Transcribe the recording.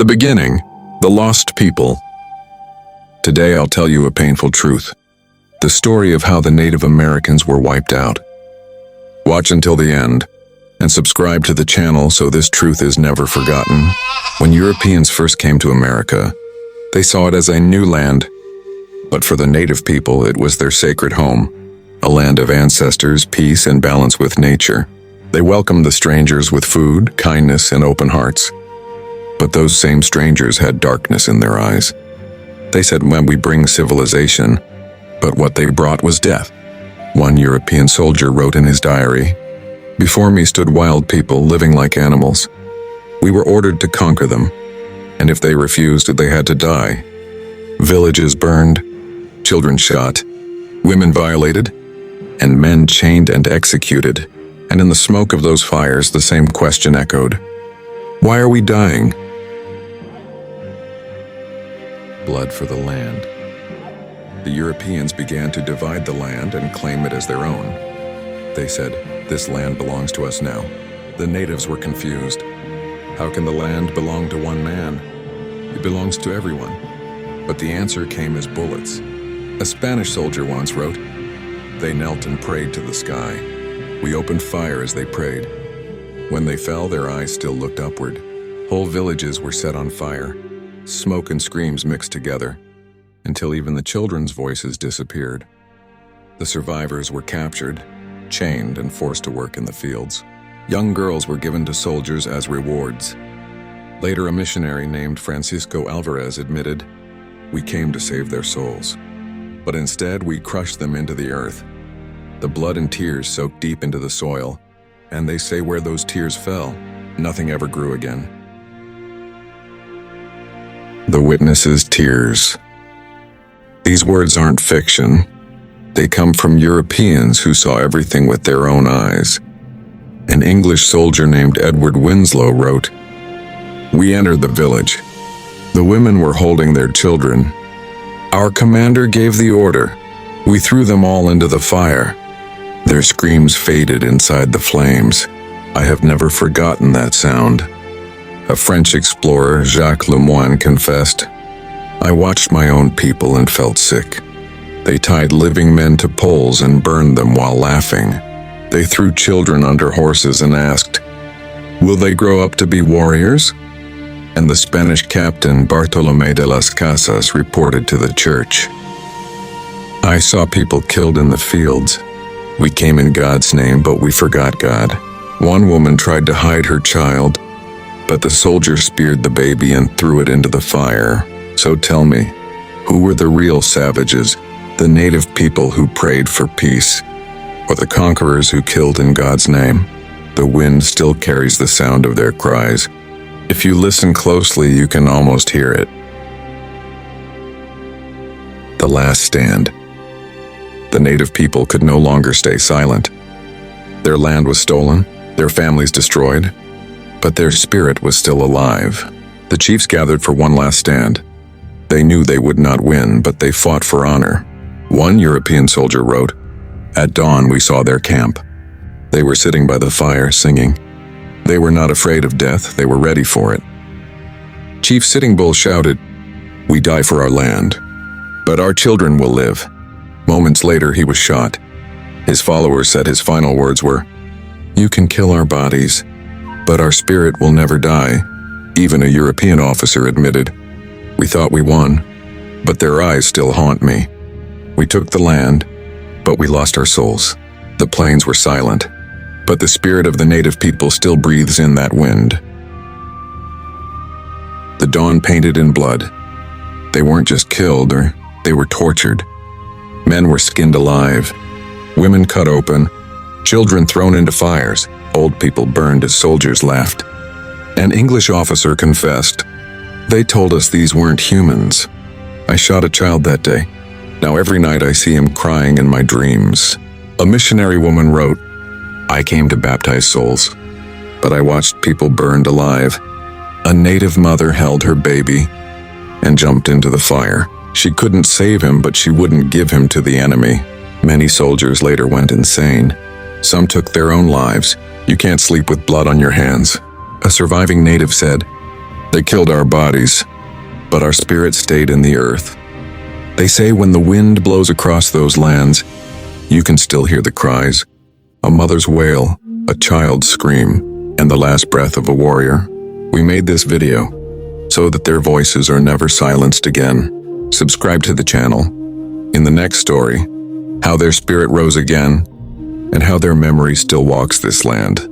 The beginning, the lost people. Today I'll tell you a painful truth. The story of how the Native Americans were wiped out. Watch until the end, and subscribe to the channel so this truth is never forgotten. When Europeans first came to America, they saw it as a new land. But for the Native people, it was their sacred home, a land of ancestors, peace, and balance with nature. They welcomed the strangers with food, kindness, and open hearts. But those same strangers had darkness in their eyes. They said, "When we bring civilization," but what they brought was death. One European soldier wrote in his diary, "Before me stood wild people living like animals. We were ordered to conquer them, and if they refused, they had to die. Villages burned, children shot, women violated, and men chained and executed. And in the smoke of those fires, the same question echoed. Why are we dying?" Blood for the land. The Europeans began to divide the land and claim it as their own. They said, "This land belongs to us now." The natives were confused. How can the land belong to one man? It belongs to everyone. But the answer came as bullets. A Spanish soldier once wrote, "They knelt and prayed to the sky. We opened fire as they prayed. When they fell, their eyes still looked upward. Whole villages were set on fire. Smoke and screams mixed together, until even the children's voices disappeared. The survivors were captured, chained, and forced to work in the fields. Young girls were given to soldiers as rewards. Later, a missionary named Francisco Alvarez admitted, "We came to save their souls. But instead, we crushed them into the earth. The blood and tears soaked deep into the soil, and they say where those tears fell, nothing ever grew again." The witnesses' tears. These words aren't fiction. They come from Europeans who saw everything with their own eyes. An English soldier named Edward Winslow wrote, "We entered the village. The women were holding their children. Our commander gave the order. We threw them all into the fire. Their screams faded inside the flames. I have never forgotten that sound." A French explorer, Jacques Lemoyne, confessed, "I watched my own people and felt sick. They tied living men to poles and burned them while laughing. They threw children under horses and asked, 'Will they grow up to be warriors?'" And the Spanish captain Bartolomé de las Casas reported to the church, "I saw people killed in the fields. We came in God's name, but we forgot God." One woman tried to hide her child, but the soldier speared the baby and threw it into the fire. So tell me, who were the real savages? The native people who prayed for peace, or the conquerors who killed in God's name? The wind still carries the sound of their cries. If you listen closely, you can almost hear it. The last stand. The native people could no longer stay silent. Their land was stolen, their families destroyed, but their spirit was still alive. The chiefs gathered for one last stand. They knew they would not win, but they fought for honor. One European soldier wrote, "At dawn we saw their camp. They were sitting by the fire singing. They were not afraid of death, they were ready for it." Chief Sitting Bull shouted, "We die for our land, but our children will live." Moments later he was shot. His followers said his final words were, "You can kill our bodies, but our spirit will never die." Even a European officer admitted, "We thought we won, but their eyes still haunt me. We took the land, but we lost our souls." The plains were silent, but the spirit of the native people still breathes in that wind. The dawn painted in blood. They weren't just killed, they were tortured. Men were skinned alive, women cut open, children thrown into fires, old people burned as soldiers laughed. An English officer confessed, "They told us these weren't humans. I shot a child that day. Now every night I see him crying in my dreams." A missionary woman wrote, "I came to baptize souls, but I watched people burned alive. A native mother held her baby and jumped into the fire. She couldn't save him, but she wouldn't give him to the enemy." Many soldiers later went insane. Some took their own lives. You can't sleep with blood on your hands. A surviving native said, They killed our bodies, but our spirits stayed in the earth. They say when the wind blows across those lands, you can still hear the cries, a mother's wail, a child's scream, and the last breath of a warrior. We made this video so that their voices are never silenced again. Subscribe to the channel. In the next story, how their spirit rose again and how their memory still walks this land.